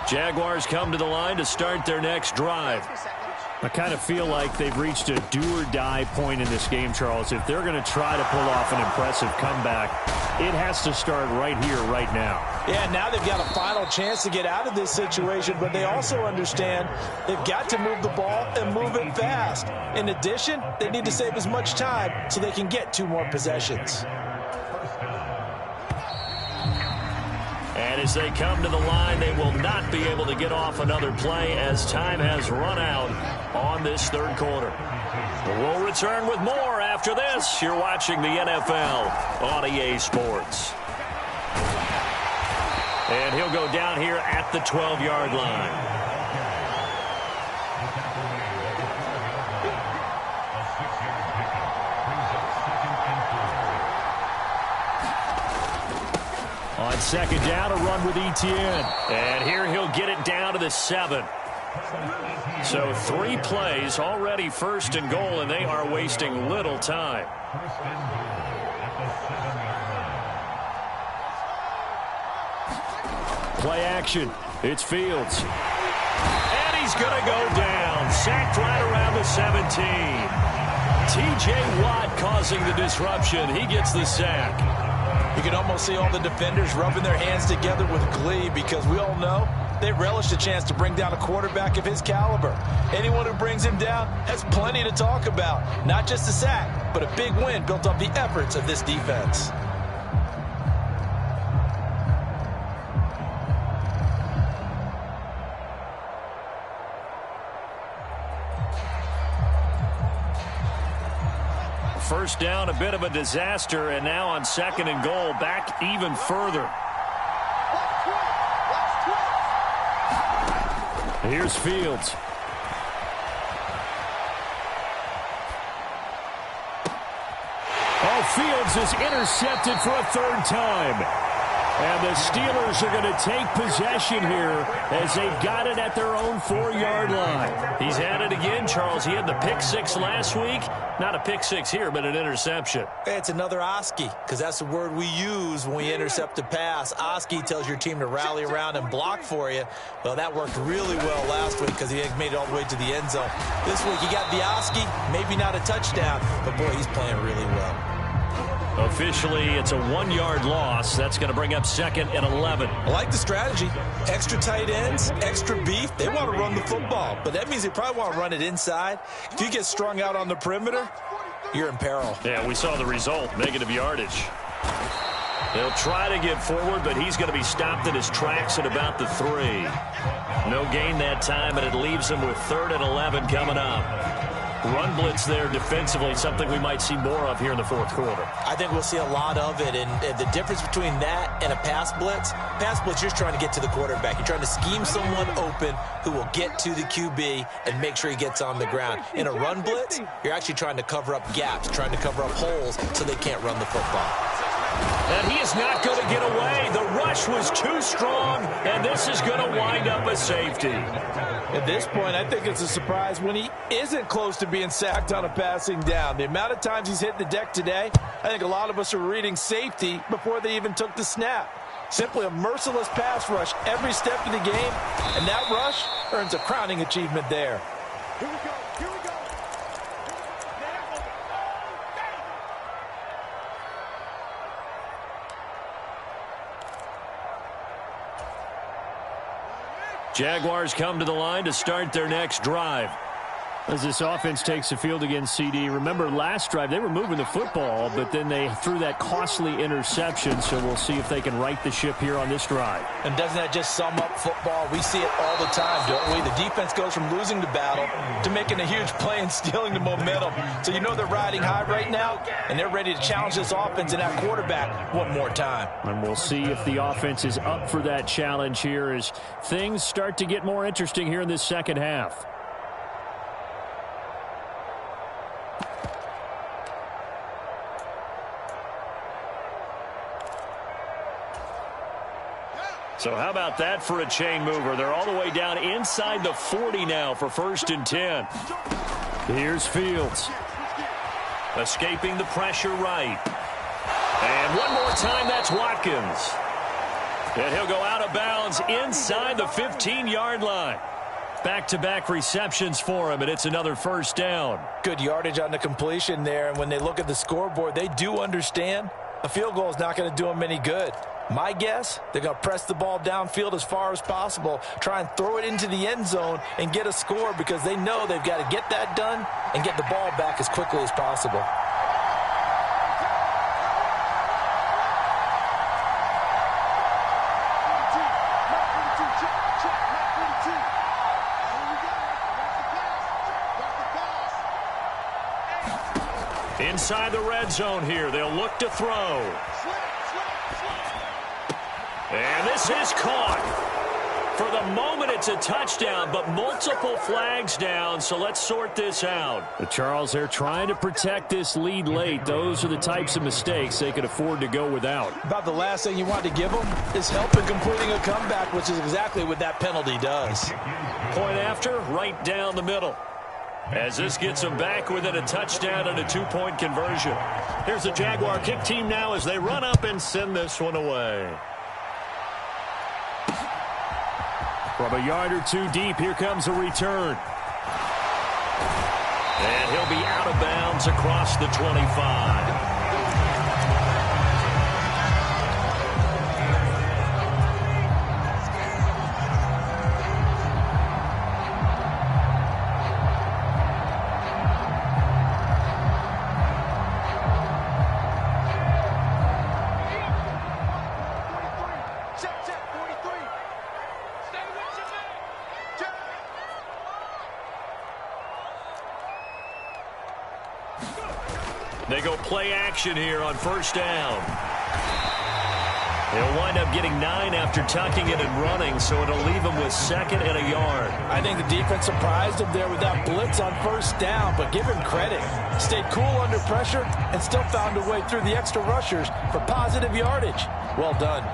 Jaguars come to the line to start their next drive. I kind of feel like they've reached a do-or-die point in this game, Charles. If they're going to try to pull off an impressive comeback, it has to start right here, right now. Yeah, now they've got a final chance to get out of this situation, but they also understand they've got to move the ball and move it fast. In addition, they need to save as much time so they can get 2 more possessions. And as they come to the line, they will not be able to get off another play as time has run out on this third quarter. We'll return with more after this. You're watching the NFL on EA Sports. And he'll go down here at the 12-yard line. On second down, a run with Etienne. And here he'll get it down to the 7. So 3 plays, already first and goal, and they are wasting little time. Play action. It's Fields. And he's going to go down. Sacked right around the 17. T.J. Watt causing the disruption. He gets the sack. You can almost see all the defenders rubbing their hands together with glee because we all know they relish the chance to bring down a quarterback of his caliber. Anyone who brings him down has plenty to talk about. Not just a sack, but a big win built off the efforts of this defense. First down, a bit of a disaster, and now on second and goal, back even further. Here's Fields. Oh, Fields is intercepted for a 3rd time. And the Steelers are going to take possession here as they've got it at their own 4-yard line. He's had it again, Charles. He had the pick 6 last week. Not a pick 6 here, but an interception. It's another Oski, because that's the word we use when we intercept a pass. Oski tells your team to rally around and block for you. Well, that worked really well last week because he made it all the way to the end zone. This week, he got the Oski, maybe not a touchdown, but boy, he's playing really well. Officially, it's a 1-yard loss. That's going to bring up 2nd and 11. I like the strategy. Extra tight ends, extra beef. They want to run the football, but that means they probably want to run it inside. If you get strung out on the perimeter, you're in peril. Yeah, we saw the result, negative yardage. They'll try to get forward, but he's going to be stopped in his tracks at about the 3. No gain that time, and it leaves him with 3rd and 11 coming up. Run blitz there defensively, something we might see more of here in the 4th quarter. I think we'll see a lot of it, and the difference between that and a pass blitz, you're just trying to get to the quarterback. You're trying to scheme someone open who will get to the QB and make sure he gets on the ground. In a run blitz, you're actually trying to cover up gaps, trying to cover up holes so they can't run the football. And he is not going to get away. The rush was too strong, and this is going to wind up a safety. At this point, I think it's a surprise when he isn't close to being sacked on a passing down. The amount of times he's hit the deck today, I think a lot of us are reading safety before they even took the snap. Simply a merciless pass rush every step of the game, and that rush earns a crowning achievement there. Here we go. Here we go. Jaguars come to the line to start their next drive. As this offense takes the field against CD, remember last drive they were moving the football, but then they threw that costly interception, so we'll see if they can right the ship here on this drive. And doesn't that just sum up football? We see it all the time, don't we? The defense goes from losing the battle to making a huge play and stealing the momentum. So you know they're riding high right now, and they're ready to challenge this offense and that quarterback one more time. And we'll see if the offense is up for that challenge here as things start to get more interesting here in this second half. So how about that for a chain mover? They're all the way down inside the 40 now for 1st and 10. Here's Fields. Escaping the pressure right. And one more time, that's Watkins. And he'll go out of bounds inside the 15-yard line. Back-to-back receptions for him, and it's another 1st down. Good yardage on the completion there, and when they look at the scoreboard, they do understand a field goal is not going to do them any good. My guess, they're going to press the ball downfield as far as possible, try and throw it into the end zone and get a score because they know they've got to get that done and get the ball back as quickly as possible. Inside the red zone here, they'll look to throw. And this is caught. For the moment, it's a touchdown, but multiple flags down, so let's sort this out. Charles, they're trying to protect this lead late. Those are the types of mistakes they could afford to go without. About the last thing you want to give them is help in completing a comeback, which is exactly what that penalty does. Point after, right down the middle. As this gets them back within a touchdown and a 2-point conversion. Here's the Jaguar kick team now as they run up and send this one away. From a yard or two deep, here comes a return. And he'll be out of bounds across the 25. They go play action here on 1st down. They'll wind up getting 9 after tucking it and running, so it'll leave them with 2nd and a yard. I think the defense surprised them there with that blitz on 1st down, but give him credit. Stayed cool under pressure and still found a way through the extra rushers for positive yardage. Well done.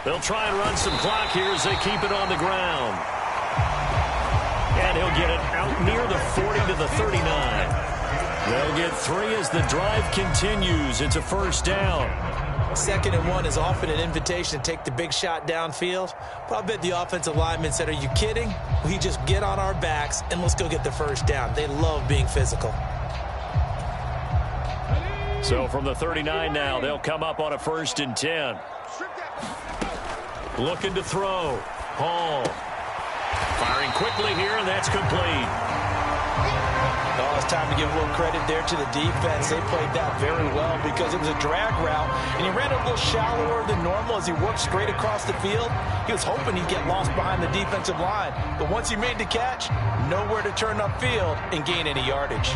They'll try and run some clock here as they keep it on the ground. And he'll get it out near the 40 to the 39. They'll get 3 as the drive continues. It's a 1st down. 2nd and 1 is often an invitation to take the big shot downfield. But I bet the offensive lineman said, are you kidding? We just get on our backs and let's go get the 1st down. They love being physical. So from the 39 now, they'll come up on a 1st and 10. Looking to throw. Hall. Firing quickly here, and that's complete. Oh, it's time to give a little credit there to the defense. They played that very well because it was a drag route, and he ran a little shallower than normal as he worked straight across the field. He was hoping he'd get lost behind the defensive line, but once he made the catch, nowhere to turn upfield and gain any yardage.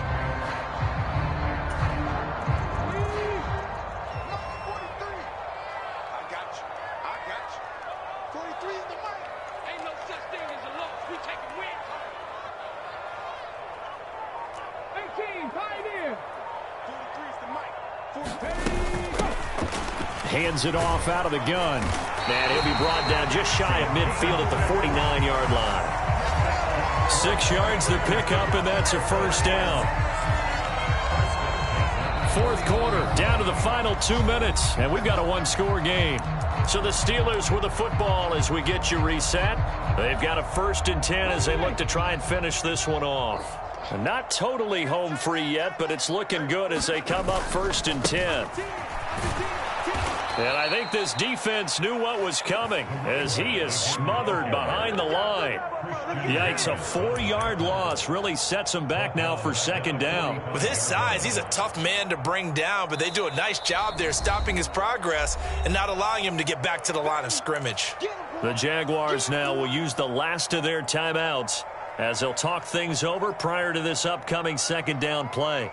Hands it off out of the gun. And he'll be brought down just shy of midfield at the 49-yard line. 6 yards the pickup, and that's a 1st down. 4th quarter, down to the final 2 minutes, and we've got a 1-score game. So the Steelers with the football as we get you reset. They've got a 1st and 10 as they look to try and finish this one off. Not totally home free yet, but it's looking good as they come up 1st and 10. And I think this defense knew what was coming as he is smothered behind the line. Yikes, a 4-yard loss really sets him back now for 2nd down. With his size, he's a tough man to bring down, but they do a nice job there stopping his progress and not allowing him to get back to the line of scrimmage. The Jaguars now will use the last of their timeouts as they'll talk things over prior to this upcoming second down play.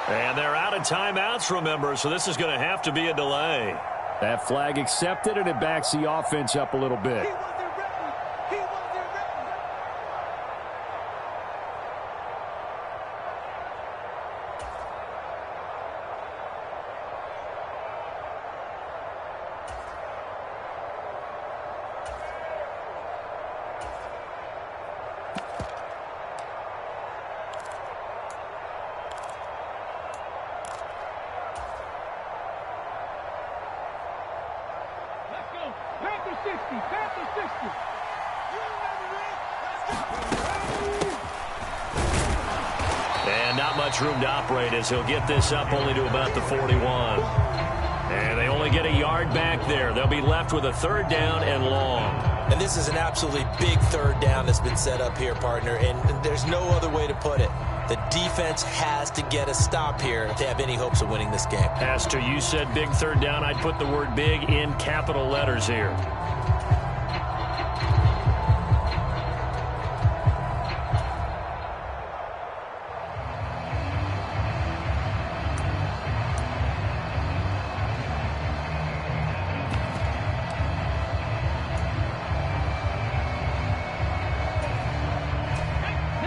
And they're out of timeouts, remember, so this is going to have to be a delay. That flag accepted, and it backs the offense up a little bit. Panther 60, Panther 60. And not much room to operate as he'll get this up only to about the 41. And they only get a yard back there. They'll be left with a third down and long. And this is an absolutely big third down that's been set up here, partner, and there's no other way to put it. The defense has to get a stop here to have any hopes of winning this game. Pastor, you said big third down. I'd put the word big in capital letters here.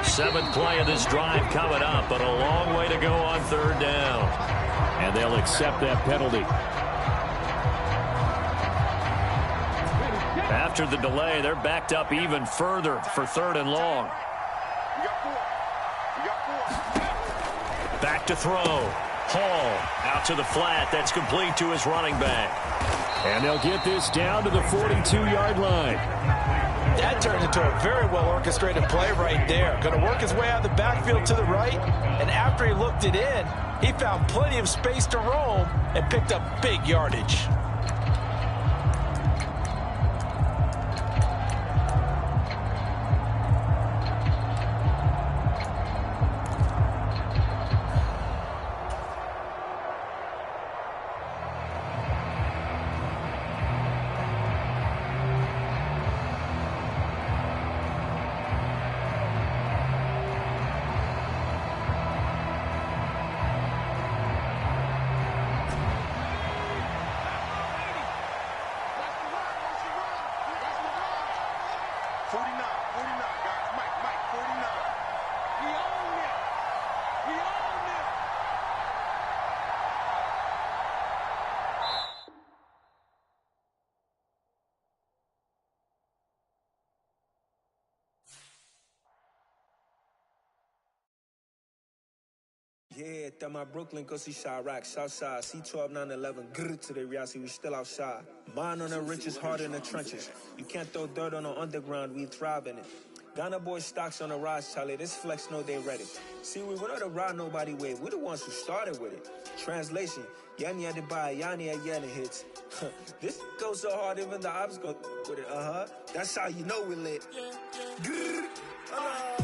Seventh play of this drive coming up, but a long way to go on third down. And they'll accept that penalty. After the delay, they're backed up even further for third and long. Back to throw. Hall out to the flat. That's complete to his running back. And they'll get this down to the 42-yard line. That turned into a very well-orchestrated play right there. Going to work his way out of the backfield to the right, and after he looked it in, he found plenty of space to roam and picked up big yardage. Yeah, that my Brooklyn, go see Chirac, Southside, C12, 911, grrr to the reality, we still outside. Mine on the riches, hard in the trenches. You can't throw dirt on the underground, we thrive in it. Ghana boys stocks on the rise, Charlie, this flex know they ready. See, we were not the ride nobody with, we're the ones who started with it. Translation, Yanni had to buy, Yanni had Yanni hits. This goes so hard, even the ops go with it, That's how you know we lit. Grrr,